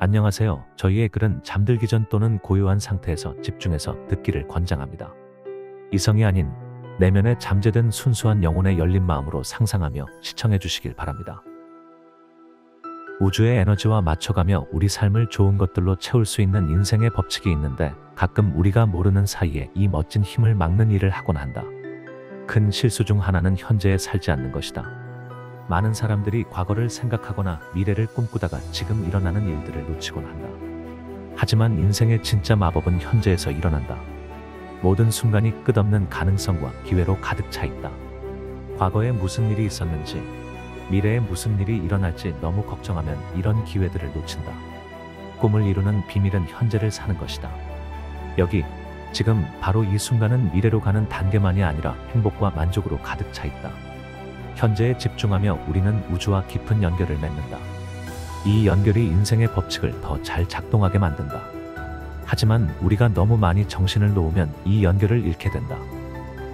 안녕하세요. 저희의 글은 잠들기 전 또는 고요한 상태에서 집중해서 듣기를 권장합니다. 이성이 아닌 내면에 잠재된 순수한 영혼의 열린 마음으로 상상하며 시청해 주시길 바랍니다. 우주의 에너지와 맞춰가며 우리 삶을 좋은 것들로 채울 수 있는 인생의 법칙이 있는데 가끔 우리가 모르는 사이에 이 멋진 힘을 막는 일을 하곤 한다. 큰 실수 중 하나는 현재에 살지 않는 것이다. 많은 사람들이 과거를 생각하거나 미래를 꿈꾸다가 지금 일어나는 일들을 놓치곤 한다. 하지만 인생의 진짜 마법은 현재에서 일어난다. 모든 순간이 끝없는 가능성과 기회로 가득 차 있다. 과거에 무슨 일이 있었는지, 미래에 무슨 일이 일어날지 너무 걱정하면 이런 기회들을 놓친다. 꿈을 이루는 비밀은 현재를 사는 것이다. 여기, 지금 바로 이 순간은 미래로 가는 단계만이 아니라 행복과 만족으로 가득 차 있다. 현재에 집중하며 우리는 우주와 깊은 연결을 맺는다. 이 연결이 인생의 법칙을 더 잘 작동하게 만든다. 하지만 우리가 너무 많이 정신을 놓으면 이 연결을 잃게 된다.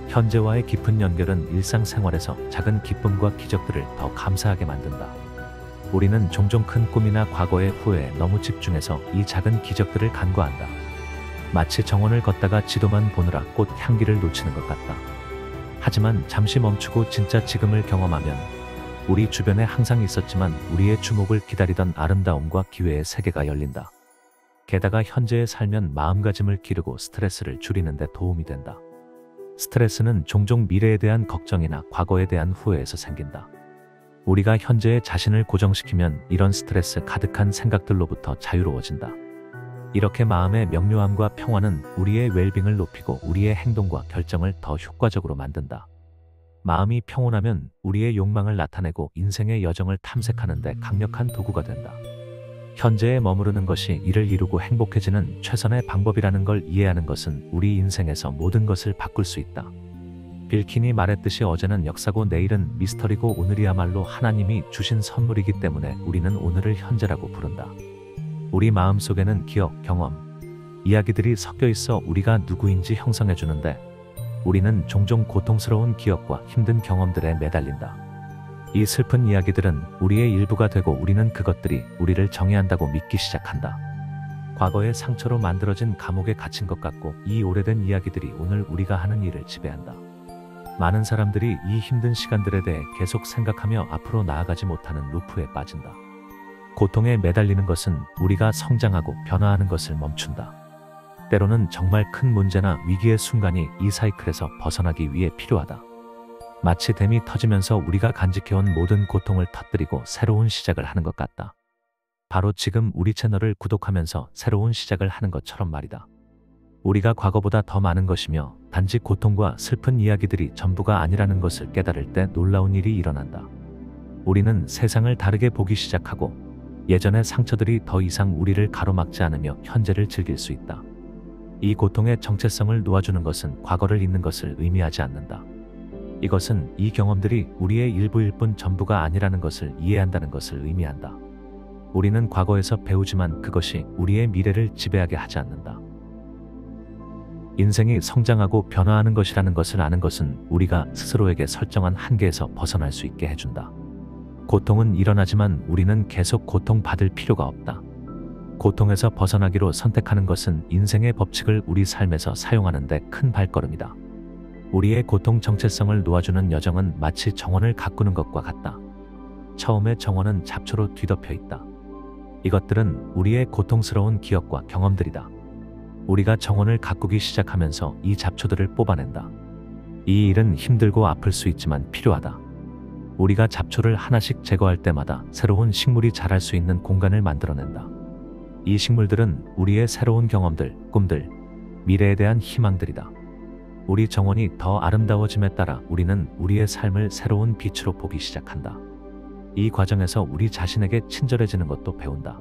현재와의 깊은 연결은 일상생활에서 작은 기쁨과 기적들을 더 감사하게 만든다. 우리는 종종 큰 꿈이나 과거의 후회에 너무 집중해서 이 작은 기적들을 간과한다. 마치 정원을 걷다가 지도만 보느라 꽃 향기를 놓치는 것 같다. 하지만 잠시 멈추고 진짜 지금을 경험하면 우리 주변에 항상 있었지만 우리의 주목을 기다리던 아름다움과 기회의 세계가 열린다. 게다가 현재에 살면 마음가짐을 기르고 스트레스를 줄이는 데 도움이 된다. 스트레스는 종종 미래에 대한 걱정이나 과거에 대한 후회에서 생긴다. 우리가 현재의 자신을 고정시키면 이런 스트레스 가득한 생각들로부터 자유로워진다. 이렇게 마음의 명료함과 평화는 우리의 웰빙을 높이고 우리의 행동과 결정을 더 효과적으로 만든다. 마음이 평온하면 우리의 욕망을 나타내고 인생의 여정을 탐색하는 데 강력한 도구가 된다. 현재에 머무르는 것이 이를 이루고 행복해지는 최선의 방법이라는 걸 이해하는 것은 우리 인생에서 모든 것을 바꿀 수 있다. 빌킨이 말했듯이 어제는 역사고 내일은 미스터리고 오늘이야말로 하나님이 주신 선물이기 때문에 우리는 오늘을 현재라고 부른다. 우리 마음속에는 기억, 경험, 이야기들이 섞여 있어 우리가 누구인지 형성해 주는데 우리는 종종 고통스러운 기억과 힘든 경험들에 매달린다. 이 슬픈 이야기들은 우리의 일부가 되고 우리는 그것들이 우리를 정의한다고 믿기 시작한다. 과거의 상처로 만들어진 감옥에 갇힌 것 같고 이 오래된 이야기들이 오늘 우리가 하는 일을 지배한다. 많은 사람들이 이 힘든 시간들에 대해 계속 생각하며 앞으로 나아가지 못하는 루프에 빠진다. 고통에 매달리는 것은 우리가 성장하고 변화하는 것을 멈춘다. 때로는 정말 큰 문제나 위기의 순간이 이 사이클에서 벗어나기 위해 필요하다. 마치 댐이 터지면서 우리가 간직해온 모든 고통을 터뜨리고 새로운 시작을 하는 것 같다. 바로 지금 우리 채널을 구독하면서 새로운 시작을 하는 것처럼 말이다. 우리가 과거보다 더 많은 것이며 단지 고통과 슬픈 이야기들이 전부가 아니라는 것을 깨달을 때 놀라운 일이 일어난다. 우리는 세상을 다르게 보기 시작하고 예전의 상처들이 더 이상 우리를 가로막지 않으며 현재를 즐길 수 있다. 이 고통의 정체성을 놓아주는 것은 과거를 잊는 것을 의미하지 않는다. 이것은 이 경험들이 우리의 일부일 뿐 전부가 아니라는 것을 이해한다는 것을 의미한다. 우리는 과거에서 배우지만 그것이 우리의 미래를 지배하게 하지 않는다. 인생이 성장하고 변화하는 것이라는 것을 아는 것은 우리가 스스로에게 설정한 한계에서 벗어날 수 있게 해준다. 고통은 일어나지만 우리는 계속 고통받을 필요가 없다. 고통에서 벗어나기로 선택하는 것은 인생의 법칙을 우리 삶에서 사용하는 데 큰 발걸음이다. 우리의 고통 정체성을 놓아주는 여정은 마치 정원을 가꾸는 것과 같다. 처음에 정원은 잡초로 뒤덮여 있다. 이것들은 우리의 고통스러운 기억과 경험들이다. 우리가 정원을 가꾸기 시작하면서 이 잡초들을 뽑아낸다. 이 일은 힘들고 아플 수 있지만 필요하다. 우리가 잡초를 하나씩 제거할 때마다 새로운 식물이 자랄 수 있는 공간을 만들어낸다. 이 식물들은 우리의 새로운 경험들, 꿈들, 미래에 대한 희망들이다. 우리 정원이 더 아름다워짐에 따라 우리는 우리의 삶을 새로운 빛으로 보기 시작한다. 이 과정에서 우리 자신에게 친절해지는 것도 배운다.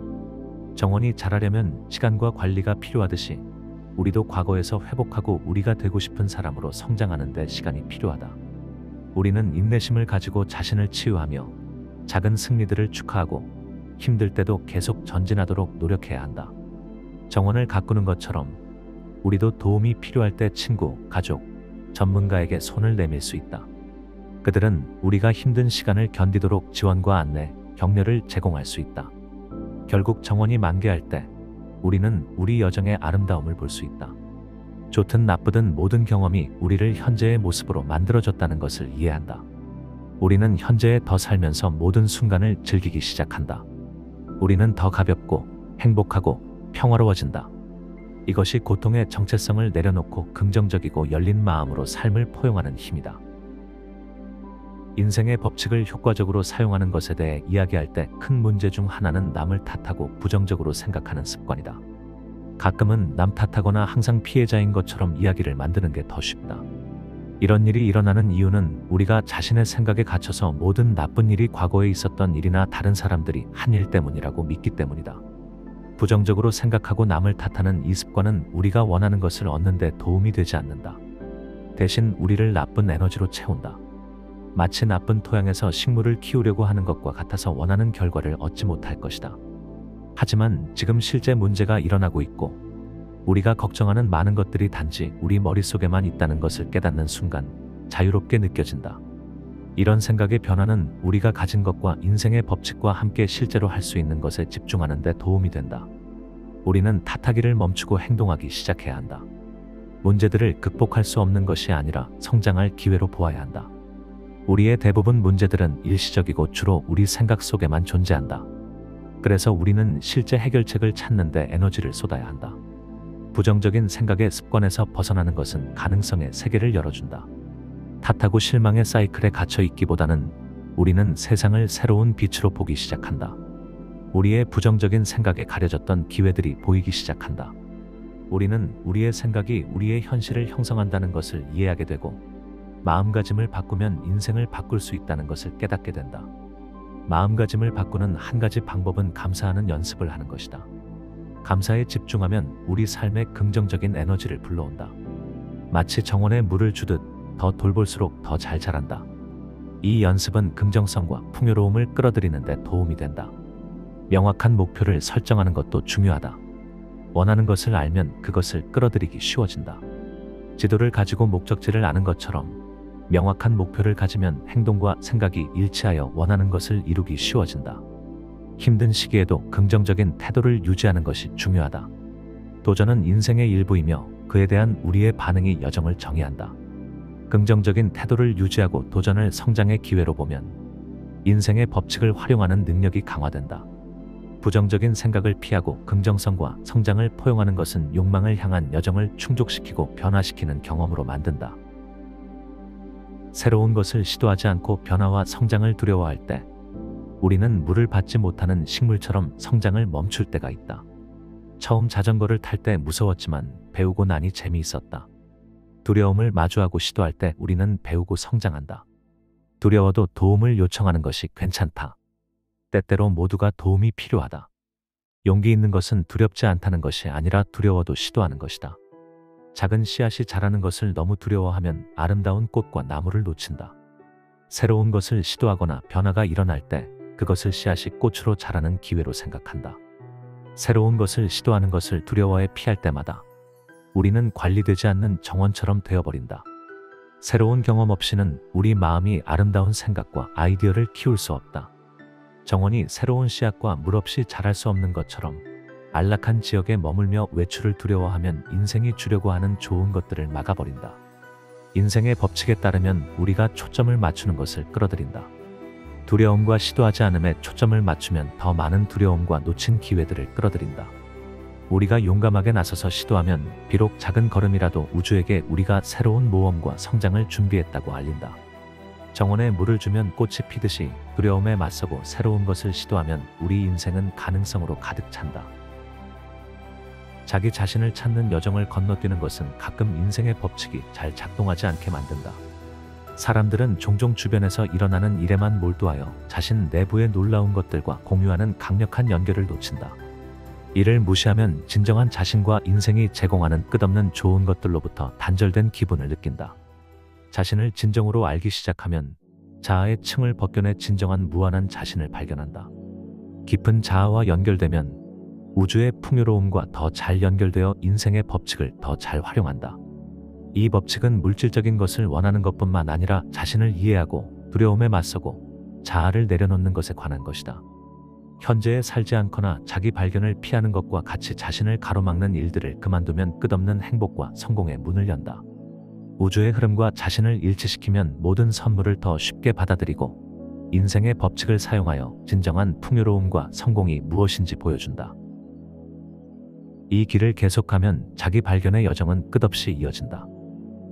정원이 자라려면 시간과 관리가 필요하듯이 우리도 과거에서 회복하고 우리가 되고 싶은 사람으로 성장하는 데 시간이 필요하다. 우리는 인내심을 가지고 자신을 치유하며 작은 승리들을 축하하고 힘들 때도 계속 전진하도록 노력해야 한다. 정원을 가꾸는 것처럼 우리도 도움이 필요할 때 친구, 가족, 전문가에게 손을 내밀 수 있다. 그들은 우리가 힘든 시간을 견디도록 지원과 안내, 격려를 제공할 수 있다. 결국 정원이 만개할 때 우리는 우리 여정의 아름다움을 볼 수 있다. 좋든 나쁘든 모든 경험이 우리를 현재의 모습으로 만들어줬다는 것을 이해한다. 우리는 현재에 더 살면서 모든 순간을 즐기기 시작한다. 우리는 더 가볍고 행복하고 평화로워진다. 이것이 고통의 정체성을 내려놓고 긍정적이고 열린 마음으로 삶을 포용하는 힘이다. 인생의 법칙을 효과적으로 사용하는 것에 대해 이야기할 때 큰 문제 중 하나는 남을 탓하고 부정적으로 생각하는 습관이다. 가끔은 남 탓하거나 항상 피해자인 것처럼 이야기를 만드는 게 더 쉽다. 이런 일이 일어나는 이유는 우리가 자신의 생각에 갇혀서 모든 나쁜 일이 과거에 있었던 일이나 다른 사람들이 한 일 때문이라고 믿기 때문이다. 부정적으로 생각하고 남을 탓하는 이 습관은 우리가 원하는 것을 얻는 데 도움이 되지 않는다. 대신 우리를 나쁜 에너지로 채운다. 마치 나쁜 토양에서 식물을 키우려고 하는 것과 같아서 원하는 결과를 얻지 못할 것이다. 하지만 지금 실제 문제가 일어나고 있고 우리가 걱정하는 많은 것들이 단지 우리 머릿속에만 있다는 것을 깨닫는 순간 자유롭게 느껴진다. 이런 생각의 변화는 우리가 가진 것과 인생의 법칙과 함께 실제로 할 수 있는 것에 집중하는 데 도움이 된다. 우리는 탓하기를 멈추고 행동하기 시작해야 한다. 문제들을 극복할 수 없는 것이 아니라 성장할 기회로 보아야 한다. 우리의 대부분 문제들은 일시적이고 주로 우리 생각 속에만 존재한다. 그래서 우리는 실제 해결책을 찾는 데 에너지를 쏟아야 한다. 부정적인 생각의 습관에서 벗어나는 것은 가능성의 세계를 열어준다. 탓하고 실망의 사이클에 갇혀 있기보다는 우리는 세상을 새로운 빛으로 보기 시작한다. 우리의 부정적인 생각에 가려졌던 기회들이 보이기 시작한다. 우리는 우리의 생각이 우리의 현실을 형성한다는 것을 이해하게 되고 마음가짐을 바꾸면 인생을 바꿀 수 있다는 것을 깨닫게 된다. 마음가짐을 바꾸는 한 가지 방법은 감사하는 연습을 하는 것이다. 감사에 집중하면 우리 삶에 긍정적인 에너지를 불러온다. 마치 정원에 물을 주듯 더 돌볼수록 더 잘 자란다. 이 연습은 긍정성과 풍요로움을 끌어들이는 데 도움이 된다. 명확한 목표를 설정하는 것도 중요하다. 원하는 것을 알면 그것을 끌어들이기 쉬워진다. 지도를 가지고 목적지를 아는 것처럼 명확한 목표를 가지면 행동과 생각이 일치하여 원하는 것을 이루기 쉬워진다. 힘든 시기에도 긍정적인 태도를 유지하는 것이 중요하다. 도전은 인생의 일부이며 그에 대한 우리의 반응이 여정을 정의한다. 긍정적인 태도를 유지하고 도전을 성장의 기회로 보면 인생의 법칙을 활용하는 능력이 강화된다. 부정적인 생각을 피하고 긍정성과 성장을 포용하는 것은 욕망을 향한 여정을 충족시키고 변화시키는 경험으로 만든다. 새로운 것을 시도하지 않고 변화와 성장을 두려워할 때 우리는 물을 받지 못하는 식물처럼 성장을 멈출 때가 있다. 처음 자전거를 탈 때 무서웠지만 배우고 나니 재미있었다. 두려움을 마주하고 시도할 때 우리는 배우고 성장한다. 두려워도 도움을 요청하는 것이 괜찮다. 때때로 모두가 도움이 필요하다. 용기 있는 것은 두렵지 않다는 것이 아니라 두려워도 시도하는 것이다. 작은 씨앗이 자라는 것을 너무 두려워하면 아름다운 꽃과 나무를 놓친다. 새로운 것을 시도하거나 변화가 일어날 때 그것을 씨앗이 꽃으로 자라는 기회로 생각한다. 새로운 것을 시도하는 것을 두려워해 피할 때마다 우리는 관리되지 않는 정원처럼 되어버린다. 새로운 경험 없이는 우리 마음이 아름다운 생각과 아이디어를 키울 수 없다. 정원이 새로운 씨앗과 물 없이 자랄 수 없는 것처럼 안락한 지역에 머물며 외출을 두려워하면 인생이 주려고 하는 좋은 것들을 막아버린다. 인생의 법칙에 따르면 우리가 초점을 맞추는 것을 끌어들인다. 두려움과 시도하지 않음에 초점을 맞추면 더 많은 두려움과 놓친 기회들을 끌어들인다. 우리가 용감하게 나서서 시도하면 비록 작은 걸음이라도 우주에게 우리가 새로운 모험과 성장을 준비했다고 알린다. 정원에 물을 주면 꽃이 피듯이 두려움에 맞서고 새로운 것을 시도하면 우리 인생은 가능성으로 가득 찬다. 자기 자신을 찾는 여정을 건너뛰는 것은 가끔 인생의 법칙이 잘 작동하지 않게 만든다. 사람들은 종종 주변에서 일어나는 일에만 몰두하여 자신 내부의 놀라운 것들과 공유하는 강력한 연결을 놓친다. 이를 무시하면 진정한 자신과 인생이 제공하는 끝없는 좋은 것들로부터 단절된 기분을 느낀다. 자신을 진정으로 알기 시작하면 자아의 층을 벗겨내 진정한 무한한 자신을 발견한다. 깊은 자아와 연결되면 우주의 풍요로움과 더 잘 연결되어 인생의 법칙을 더 잘 활용한다. 이 법칙은 물질적인 것을 원하는 것뿐만 아니라 자신을 이해하고 두려움에 맞서고 자아를 내려놓는 것에 관한 것이다. 현재에 살지 않거나 자기 발견을 피하는 것과 같이 자신을 가로막는 일들을 그만두면 끝없는 행복과 성공의 문을 연다. 우주의 흐름과 자신을 일치시키면 모든 선물을 더 쉽게 받아들이고 인생의 법칙을 사용하여 진정한 풍요로움과 성공이 무엇인지 보여준다. 이 길을 계속하면 자기 발견의 여정은 끝없이 이어진다.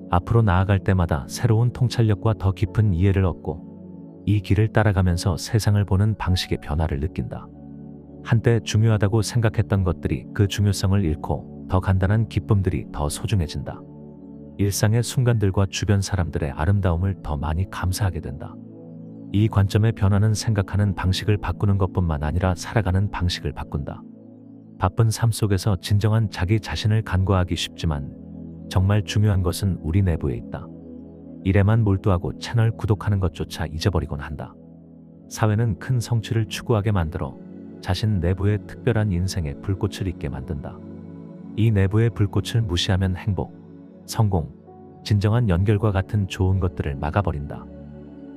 앞으로 나아갈 때마다 새로운 통찰력과 더 깊은 이해를 얻고 이 길을 따라가면서 세상을 보는 방식의 변화를 느낀다. 한때 중요하다고 생각했던 것들이 그 중요성을 잃고 더 간단한 기쁨들이 더 소중해진다. 일상의 순간들과 주변 사람들의 아름다움을 더 많이 감사하게 된다. 이 관점의 변화는 생각하는 방식을 바꾸는 것뿐만 아니라 살아가는 방식을 바꾼다. 바쁜 삶 속에서 진정한 자기 자신을 간과하기 쉽지만 정말 중요한 것은 우리 내부에 있다. 일에만 몰두하고 채널 구독하는 것조차 잊어버리곤 한다. 사회는 큰 성취를 추구하게 만들어 자신 내부의 특별한 인생의 불꽃을 잊게 만든다. 이 내부의 불꽃을 무시하면 행복, 성공, 진정한 연결과 같은 좋은 것들을 막아버린다.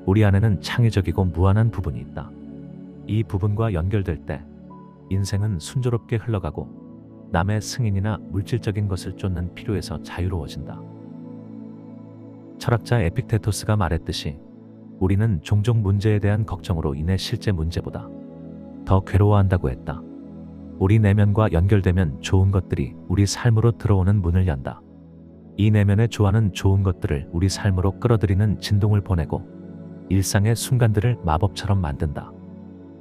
우리 안에는 창의적이고 무한한 부분이 있다. 이 부분과 연결될 때 인생은 순조롭게 흘러가고 남의 승인이나 물질적인 것을 쫓는 필요에서 자유로워진다. 철학자 에픽테토스가 말했듯이 우리는 종종 문제에 대한 걱정으로 인해 실제 문제보다 더 괴로워한다고 했다. 우리 내면과 연결되면 좋은 것들이 우리 삶으로 들어오는 문을 연다. 이 내면의 조화는 좋은 것들을 우리 삶으로 끌어들이는 진동을 보내고 일상의 순간들을 마법처럼 만든다.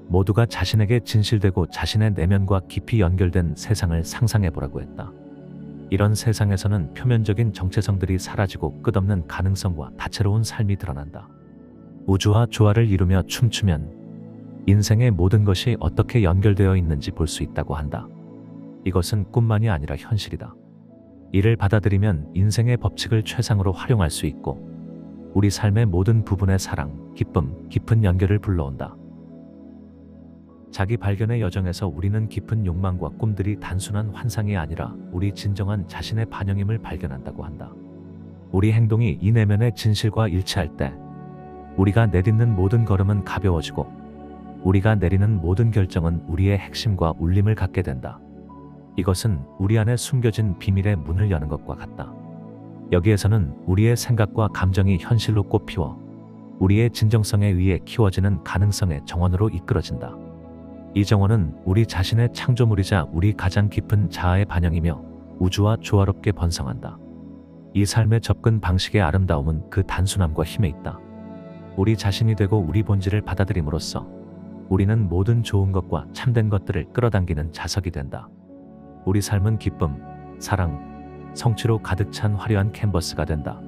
모두가 자신에게 진실되고 자신의 내면과 깊이 연결된 세상을 상상해보라고 했다. 이런 세상에서는 표면적인 정체성들이 사라지고 끝없는 가능성과 다채로운 삶이 드러난다. 우주와 조화를 이루며 춤추면 인생의 모든 것이 어떻게 연결되어 있는지 볼 수 있다고 한다. 이것은 꿈만이 아니라 현실이다. 이를 받아들이면 인생의 법칙을 최상으로 활용할 수 있고 우리 삶의 모든 부분의 사랑, 기쁨, 깊은 연결을 불러온다. 자기 발견의 여정에서 우리는 깊은 욕망과 꿈들이 단순한 환상이 아니라 우리 진정한 자신의 반영임을 발견한다고 한다. 우리 행동이 이 내면의 진실과 일치할 때 우리가 내딛는 모든 걸음은 가벼워지고 우리가 내리는 모든 결정은 우리의 핵심과 울림을 갖게 된다. 이것은 우리 안에 숨겨진 비밀의 문을 여는 것과 같다. 여기에서는 우리의 생각과 감정이 현실로 꽃피워 우리의 진정성에 의해 키워지는 가능성의 정원으로 이끌어진다. 이 정원은 우리 자신의 창조물이자 우리 가장 깊은 자아의 반영이며 우주와 조화롭게 번성한다. 이 삶의 접근 방식의 아름다움은 그 단순함과 힘에 있다. 우리 자신이 되고 우리 본질을 받아들임으로써 우리는 모든 좋은 것과 참된 것들을 끌어당기는 자석이 된다. 우리 삶은 기쁨, 사랑, 성취로 가득 찬 화려한 캔버스가 된다.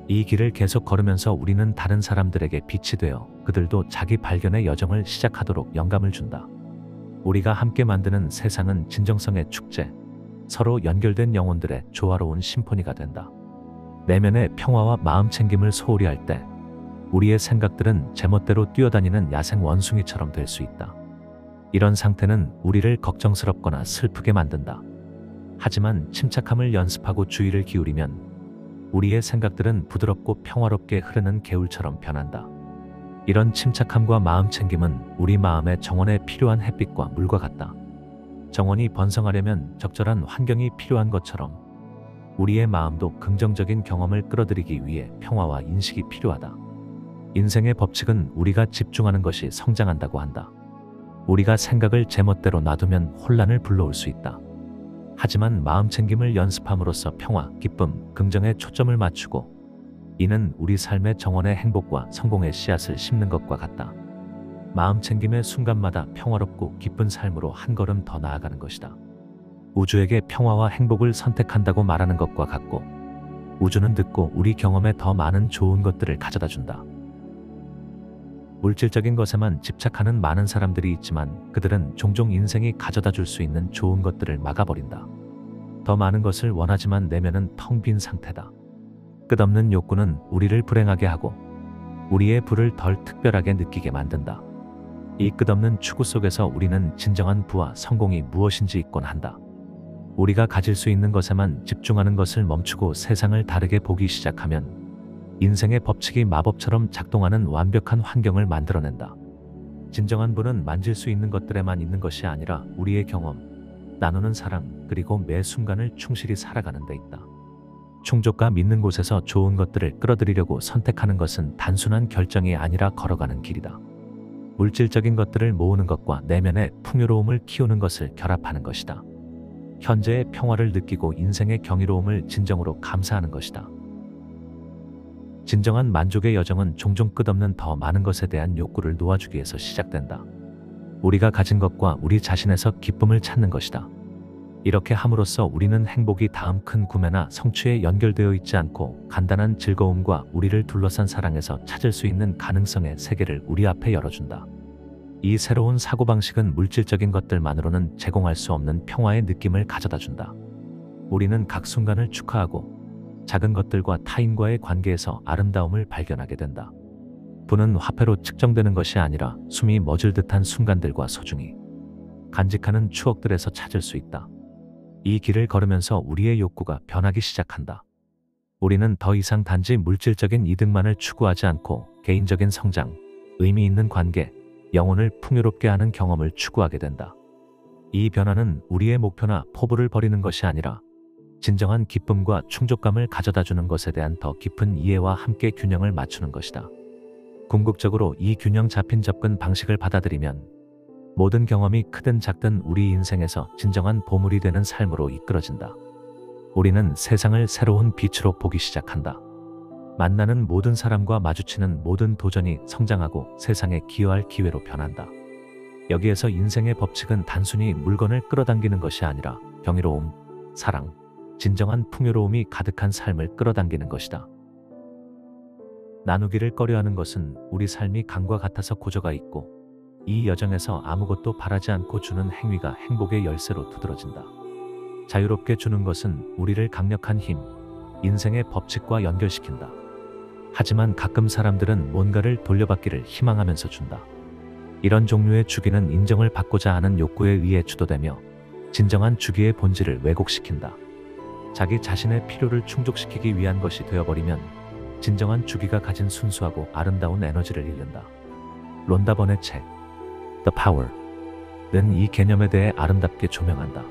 이 길을 계속 걸으면서 우리는 다른 사람들에게 빛이 되어 그들도 자기 발견의 여정을 시작하도록 영감을 준다. 우리가 함께 만드는 세상은 진정성의 축제, 서로 연결된 영혼들의 조화로운 심포니가 된다. 내면의 평화와 마음 챙김을 소홀히 할 때 우리의 생각들은 제멋대로 뛰어다니는 야생 원숭이처럼 될 수 있다. 이런 상태는 우리를 걱정스럽거나 슬프게 만든다. 하지만 침착함을 연습하고 주의를 기울이면 우리의 생각들은 부드럽고 평화롭게 흐르는 개울처럼 변한다. 이런 침착함과 마음 챙김은 우리 마음의 정원에 필요한 햇빛과 물과 같다. 정원이 번성하려면 적절한 환경이 필요한 것처럼 우리의 마음도 긍정적인 경험을 끌어들이기 위해 평화와 인식이 필요하다. 인생의 법칙은 우리가 집중하는 것이 성장한다고 한다. 우리가 생각을 제멋대로 놔두면 혼란을 불러올 수 있다. 하지만 마음 챙김을 연습함으로써 평화, 기쁨, 긍정에 초점을 맞추고 이는 우리 삶의 정원의 행복과 성공의 씨앗을 심는 것과 같다. 마음 챙김의 순간마다 평화롭고 기쁜 삶으로 한 걸음 더 나아가는 것이다. 우주에게 평화와 행복을 선택한다고 말하는 것과 같고 우주는 듣고 우리 경험에 더 많은 좋은 것들을 가져다 준다. 물질적인 것에만 집착하는 많은 사람들이 있지만 그들은 종종 인생이 가져다 줄 수 있는 좋은 것들을 막아버린다. 더 많은 것을 원하지만 내면은 텅 빈 상태다. 끝없는 욕구는 우리를 불행하게 하고 우리의 부를 덜 특별하게 느끼게 만든다. 이 끝없는 추구 속에서 우리는 진정한 부와 성공이 무엇인지 잊곤 한다. 우리가 가질 수 있는 것에만 집중하는 것을 멈추고 세상을 다르게 보기 시작하면 인생의 법칙이 마법처럼 작동하는 완벽한 환경을 만들어낸다. 진정한 부는 만질 수 있는 것들에만 있는 것이 아니라 우리의 경험, 나누는 사랑, 그리고 매 순간을 충실히 살아가는 데 있다. 충족과 믿는 곳에서 좋은 것들을 끌어들이려고 선택하는 것은 단순한 결정이 아니라 걸어가는 길이다. 물질적인 것들을 모으는 것과 내면의 풍요로움을 키우는 것을 결합하는 것이다. 현재의 평화를 느끼고 인생의 경이로움을 진정으로 감사하는 것이다. 진정한 만족의 여정은 종종 끝없는 더 많은 것에 대한 욕구를 놓아주기 위해서 시작된다. 우리가 가진 것과 우리 자신에서 기쁨을 찾는 것이다. 이렇게 함으로써 우리는 행복이 다음 큰 구매나 성취에 연결되어 있지 않고 간단한 즐거움과 우리를 둘러싼 사랑에서 찾을 수 있는 가능성의 세계를 우리 앞에 열어준다. 이 새로운 사고방식은 물질적인 것들만으로는 제공할 수 없는 평화의 느낌을 가져다 준다. 우리는 각 순간을 축하하고 작은 것들과 타인과의 관계에서 아름다움을 발견하게 된다. 부는 화폐로 측정되는 것이 아니라 숨이 멎을 듯한 순간들과 소중히 간직하는 추억들에서 찾을 수 있다. 이 길을 걸으면서 우리의 욕구가 변하기 시작한다. 우리는 더 이상 단지 물질적인 이득만을 추구하지 않고 개인적인 성장, 의미 있는 관계, 영혼을 풍요롭게 하는 경험을 추구하게 된다. 이 변화는 우리의 목표나 포부를 버리는 것이 아니라 진정한 기쁨과 충족감을 가져다주는 것에 대한 더 깊은 이해와 함께 균형을 맞추는 것이다. 궁극적으로 이 균형 잡힌 접근 방식을 받아들이면 모든 경험이 크든 작든 우리 인생에서 진정한 보물이 되는 삶으로 이끌어진다. 우리는 세상을 새로운 빛으로 보기 시작한다. 만나는 모든 사람과 마주치는 모든 도전이 성장하고 세상에 기여할 기회로 변한다. 여기에서 인생의 법칙은 단순히 물건을 끌어당기는 것이 아니라 경이로움, 사랑, 진정한 풍요로움이 가득한 삶을 끌어당기는 것이다. 나누기를 꺼려하는 것은 우리 삶이 강과 같아서 고저가 있고 이 여정에서 아무것도 바라지 않고 주는 행위가 행복의 열쇠로 두드러진다. 자유롭게 주는 것은 우리를 강력한 힘, 인생의 법칙과 연결시킨다. 하지만 가끔 사람들은 뭔가를 돌려받기를 희망하면서 준다. 이런 종류의 주기는 인정을 받고자 하는 욕구에 의해 주도되며 진정한 주기의 본질을 왜곡시킨다. 자기 자신의 필요를 충족시키기 위한 것이 되어버리면 진정한 주기가 가진 순수하고 아름다운 에너지를 잃는다. 론다 번의 책 The Power는 이 개념에 대해 아름답게 조명한다.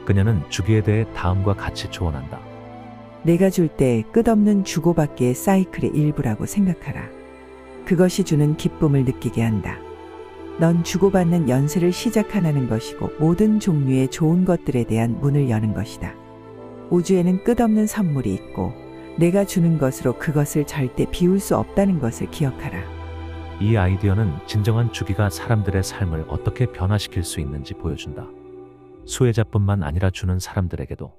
그녀는 주기에 대해 다음과 같이 조언한다. 내가 줄 때 끝없는 주고받기의 사이클의 일부라고 생각하라. 그것이 주는 기쁨을 느끼게 한다. 넌 주고받는 연쇄를 시작하는 것이고 모든 종류의 좋은 것들에 대한 문을 여는 것이다. 우주에는 끝없는 선물이 있고 내가 주는 것으로 그것을 절대 비울 수 없다는 것을 기억하라. 이 아이디어는 진정한 주기가 사람들의 삶을 어떻게 변화시킬 수 있는지 보여준다. 수혜자뿐만 아니라 주는 사람들에게도.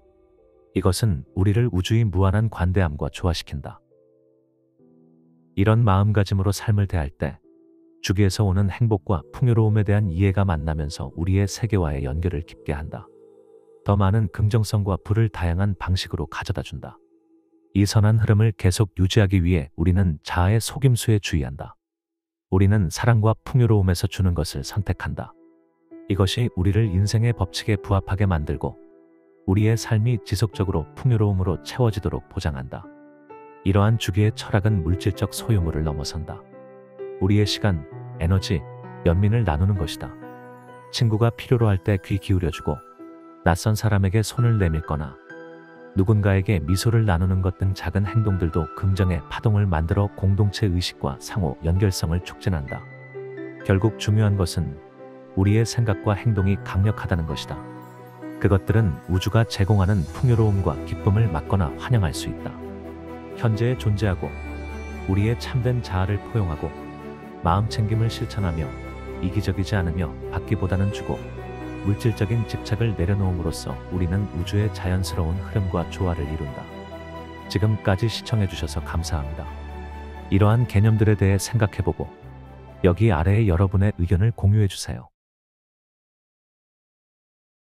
이것은 우리를 우주의 무한한 관대함과 조화시킨다. 이런 마음가짐으로 삶을 대할 때 주기에서 오는 행복과 풍요로움에 대한 이해가 만나면서 우리의 세계와의 연결을 깊게 한다. 더 많은 긍정성과 부를 다양한 방식으로 가져다 준다. 이 선한 흐름을 계속 유지하기 위해 우리는 자아의 속임수에 주의한다. 우리는 사랑과 풍요로움에서 주는 것을 선택한다. 이것이 우리를 인생의 법칙에 부합하게 만들고 우리의 삶이 지속적으로 풍요로움으로 채워지도록 보장한다. 이러한 주기의 철학은 물질적 소유물을 넘어선다. 우리의 시간, 에너지, 연민을 나누는 것이다. 친구가 필요로 할 때 귀 기울여주고 낯선 사람에게 손을 내밀거나 누군가에게 미소를 나누는 것 등 작은 행동들도 긍정의 파동을 만들어 공동체 의식과 상호 연결성을 촉진한다. 결국 중요한 것은 우리의 생각과 행동이 강력하다는 것이다. 그것들은 우주가 제공하는 풍요로움과 기쁨을 막거나 환영할 수 있다. 현재에 존재하고 우리의 참된 자아를 포용하고 마음 챙김을 실천하며 이기적이지 않으며 받기보다는 주고 물질적인 집착을 내려놓음으로써 우리는 우주의 자연스러운 흐름과 조화를 이룬다. 지금까지 시청해주셔서 감사합니다. 이러한 개념들에 대해 생각해보고 여기 아래에 여러분의 의견을 공유해주세요.